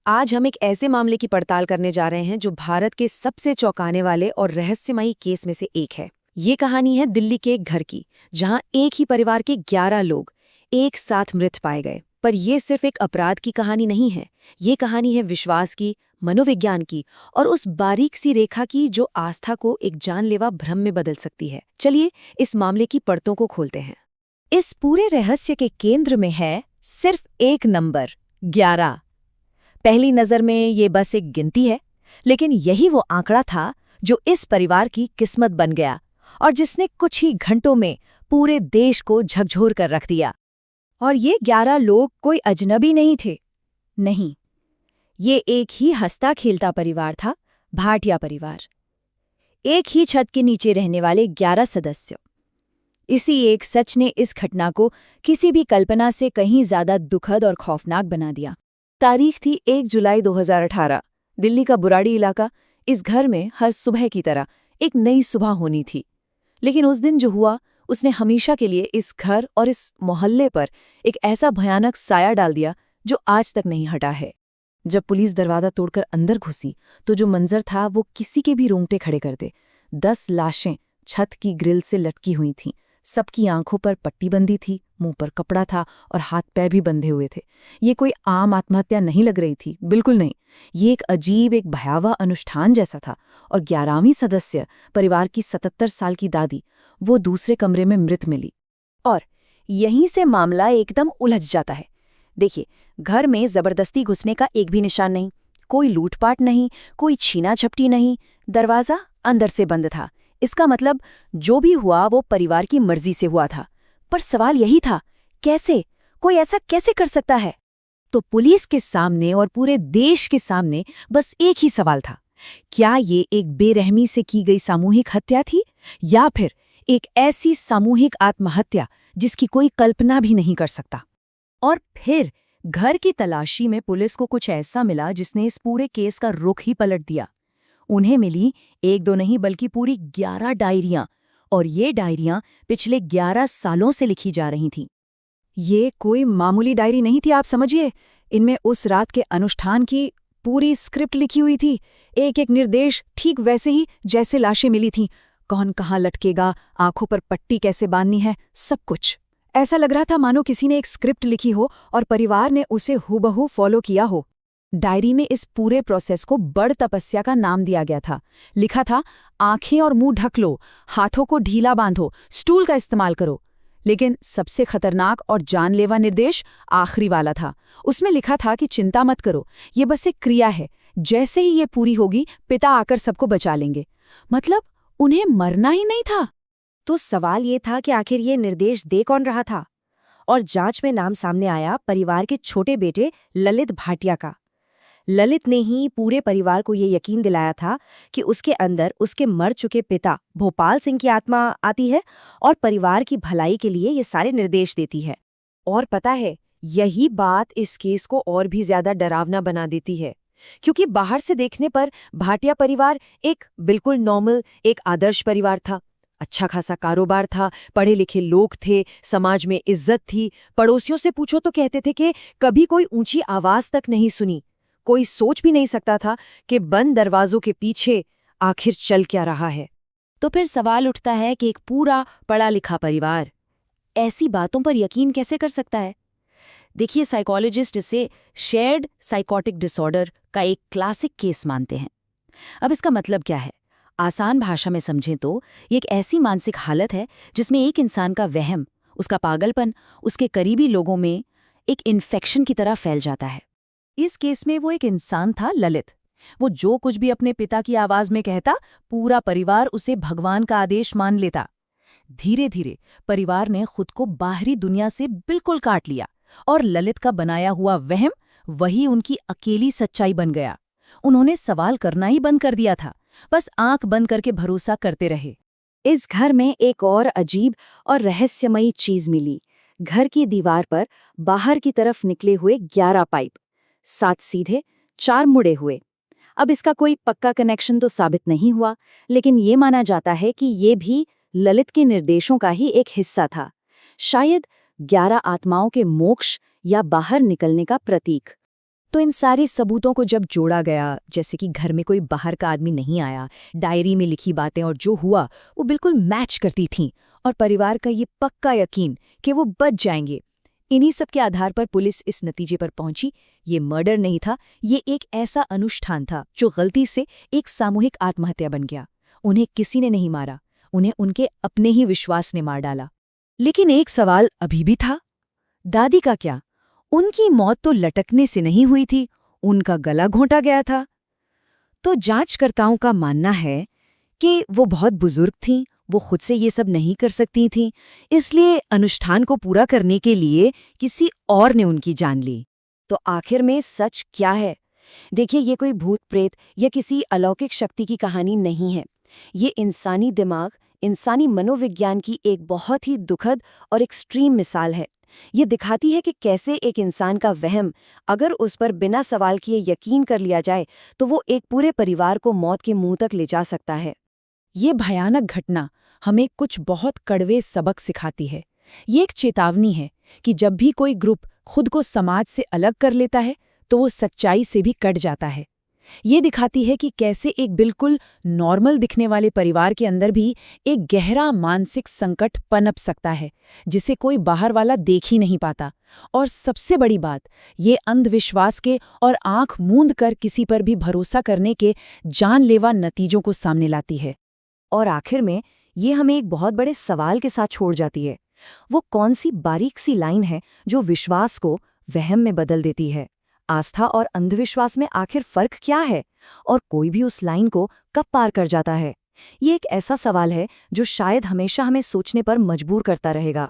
आज हम एक ऐसे मामले की पड़ताल करने जा रहे हैं जो भारत के सबसे चौंकाने वाले और रहस्यमयी केस में से एक है। ये कहानी है दिल्ली के एक घर की, जहां एक ही परिवार के 11 लोग एक साथ मृत पाए गए। पर यह सिर्फ एक अपराध की कहानी नहीं है, ये कहानी है विश्वास की, मनोविज्ञान की और उस बारीक सी रेखा की जो आस्था को एक जानलेवा भ्रम में बदल सकती है। चलिए इस मामले की परतों को खोलते हैं। इस पूरे रहस्य के केंद्र में है सिर्फ एक नंबर, 11। पहली नजर में ये बस एक गिनती है, लेकिन यही वो आंकड़ा था जो इस परिवार की किस्मत बन गया और जिसने कुछ ही घंटों में पूरे देश को झकझोर कर रख दिया। और ये 11 लोग कोई अजनबी नहीं थे। नहीं, ये एक ही हंसता खेलता परिवार था, भाटिया परिवार। एक ही छत के नीचे रहने वाले 11 सदस्य। इसी एक सच ने इस घटना को किसी भी कल्पना से कहीं ज्यादा दुखद और खौफनाक बना दिया। तारीख थी 1 जुलाई 2018। दिल्ली का बुराड़ी इलाका। इस घर में हर सुबह की तरह एक नई सुबह होनी थी, लेकिन उस दिन जो हुआ उसने हमेशा के लिए इस घर और इस मोहल्ले पर एक ऐसा भयानक साया डाल दिया जो आज तक नहीं हटा है। जब पुलिस दरवाजा तोड़कर अंदर घुसी तो जो मंजर था वो किसी के भी रोंगटे खड़े कर दे। 10 लाशें छत की ग्रिल से लटकी हुई थीं। सबकी आंखों पर पट्टी बंधी थी, मुंह पर कपड़ा था और हाथ पैर भी बंधे हुए थे। ये कोई आम आत्महत्या नहीं लग रही थी, बिल्कुल नहीं। ये एक अजीब, एक भयावह अनुष्ठान जैसा था। और 11वीं सदस्य, परिवार की 77 साल की दादी, वो दूसरे कमरे में मृत मिली। और यहीं से मामला एकदम उलझ जाता है। देखिए, घर में जबरदस्ती घुसने का एक भी निशान नहीं, कोई लूटपाट नहीं, कोई छीना झपटी नहीं। दरवाजा अंदर से बंद था। इसका मतलब जो भी हुआ वो परिवार की मर्जी से हुआ था। पर सवाल यही था, कैसे? कोई ऐसा कैसे कर सकता है? तो पुलिस के सामने और पूरे देश के सामने बस एक ही सवाल था, क्या ये एक बेरहमी से की गई सामूहिक हत्या थी या फिर एक ऐसी सामूहिक आत्महत्या जिसकी कोई कल्पना भी नहीं कर सकता? और फिर घर की तलाशी में पुलिस को कुछ ऐसा मिला जिसने इस पूरे केस का रुख ही पलट दिया। उन्हें मिली एक दो नहीं बल्कि पूरी 11 डायरियां, और ये डायरियां पिछले 11 सालों से लिखी जा रही थीं। ये कोई मामूली डायरी नहीं थी, आप समझिए। इनमें उस रात के अनुष्ठान की पूरी स्क्रिप्ट लिखी हुई थी। एक एक निर्देश ठीक वैसे ही जैसे लाशें मिली थीं। कौन कहाँ लटकेगा, आंखों पर पट्टी कैसे बांधनी है, सब कुछ। ऐसा लग रहा था मानो किसी ने एक स्क्रिप्ट लिखी हो और परिवार ने उसे हूबहू फॉलो किया हो। डायरी में इस पूरे प्रोसेस को बड़ तपस्या का नाम दिया गया था। लिखा था, आंखें और मुंह ढक लो, हाथों को ढीला बांधो, स्टूल का इस्तेमाल करो। लेकिन सबसे खतरनाक और जानलेवा निर्देश आखिरी वाला था। उसमें लिखा था कि चिंता मत करो, ये बस एक क्रिया है, जैसे ही ये पूरी होगी पिता आकर सबको बचा लेंगे। मतलब उन्हें मरना ही नहीं था। तो सवाल ये था कि आखिर ये निर्देश दे कौन रहा था? और जांच में नाम सामने आया परिवार के छोटे बेटे ललित भाटिया का। ललित ने ही पूरे परिवार को ये यकीन दिलाया था कि उसके अंदर उसके मर चुके पिता भोपाल सिंह की आत्मा आती है और परिवार की भलाई के लिए ये सारे निर्देश देती है। और पता है, यही बात इस केस को और भी ज्यादा डरावना बना देती है, क्योंकि बाहर से देखने पर भाटिया परिवार एक बिल्कुल नॉर्मल, एक आदर्श परिवार था। अच्छा खासा कारोबार था, पढ़े लिखे लोग थे, समाज में इज्जत थी। पड़ोसियों से पूछो तो कहते थे कि कभी कोई ऊंची आवाज तक नहीं सुनी। कोई सोच भी नहीं सकता था कि बंद दरवाजों के पीछे आखिर चल क्या रहा है। तो फिर सवाल उठता है कि एक पूरा पढ़ा लिखा परिवार ऐसी बातों पर यकीन कैसे कर सकता है? देखिए, साइकोलॉजिस्ट इसे शेयर्ड साइकोटिक डिसऑर्डर का एक क्लासिक केस मानते हैं। अब इसका मतलब क्या है? आसान भाषा में समझें तो ये एक ऐसी मानसिक हालत है जिसमें एक इंसान का वहम, उसका पागलपन, उसके करीबी लोगों में एक इन्फेक्शन की तरह फैल जाता है। इस केस में वो एक इंसान था, ललित। वो जो कुछ भी अपने पिता की आवाज में कहता, पूरा परिवार उसे भगवान का आदेश मान लेता। धीरे धीरे परिवार ने खुद को बाहरी दुनिया से बिल्कुल काट लिया और ललित का बनाया हुआ वहम वही उनकी अकेली सच्चाई बन गया। उन्होंने सवाल करना ही बंद कर दिया था, बस आंख बंद करके भरोसा करते रहे। इस घर में एक और अजीब और रहस्यमयी चीज मिली। घर की दीवार पर बाहर की तरफ निकले हुए 11 पाइप, 7 सीधे, 4 मुड़े हुए। अब इसका कोई पक्का कनेक्शन तो साबित नहीं हुआ, लेकिन ये माना जाता है कि ये भी ललित के निर्देशों का ही एक हिस्सा था। शायद 11 आत्माओं के मोक्ष या बाहर निकलने का प्रतीक। तो इन सारे सबूतों को जब जोड़ा गया, जैसे कि घर में कोई बाहर का आदमी नहीं आया, डायरी में लिखी बातें और जो हुआ वो बिल्कुल मैच करती थीं, और परिवार का ये पक्का यकीन कि वो बच जाएंगे, इन्हीं सब के आधार पर पुलिस इस नतीजे पर पहुंची, ये मर्डर नहीं था, ये एक ऐसा अनुष्ठान था जो गलती से एक सामूहिक आत्महत्या बन गया। उन्हें किसी ने नहीं मारा, उन्हें उनके अपने ही विश्वास ने मार डाला। लेकिन एक सवाल अभी भी था, दादी का क्या? उनकी मौत तो लटकने से नहीं हुई थी, उनका गला घोंटा गया था। तो जांचकर्ताओं का मानना है कि वो बहुत बुजुर्ग थीं, वो खुद से ये सब नहीं कर सकती थीं, इसलिए अनुष्ठान को पूरा करने के लिए किसी और ने उनकी जान ली। तो आखिर में सच क्या है? देखिए, ये कोई भूत प्रेत या किसी अलौकिक शक्ति की कहानी नहीं है। ये इंसानी दिमाग, इंसानी मनोविज्ञान की एक बहुत ही दुखद और एक्सट्रीम मिसाल है। ये दिखाती है कि कैसे एक इंसान का वहम, अगर उस पर बिना सवाल किए यकीन कर लिया जाए, तो वो एक पूरे परिवार को मौत के मुंह तक ले जा सकता है। ये भयानक घटना हमें कुछ बहुत कड़वे सबक सिखाती है। ये एक चेतावनी है कि जब भी कोई ग्रुप खुद को समाज से अलग कर लेता है तो वो सच्चाई से भी कट जाता है। ये दिखाती है कि कैसे एक बिल्कुल नॉर्मल दिखने वाले परिवार के अंदर भी एक गहरा मानसिक संकट पनप सकता है, जिसे कोई बाहर वाला देख ही नहीं पाता। और सबसे बड़ी बात, ये अंधविश्वास के और आंख मूंद कर किसी पर भी भरोसा करने के जानलेवा नतीजों को सामने लाती है। और आखिर में ये हमें एक बहुत बड़े सवाल के साथ छोड़ जाती है। वो कौन सी बारीक सी लाइन है जो विश्वास को वहम में बदल देती है? आस्था और अंधविश्वास में आखिर फर्क क्या है? और कोई भी उस लाइन को कब पार कर जाता है? ये एक ऐसा सवाल है जो शायद हमेशा हमें सोचने पर मजबूर करता रहेगा।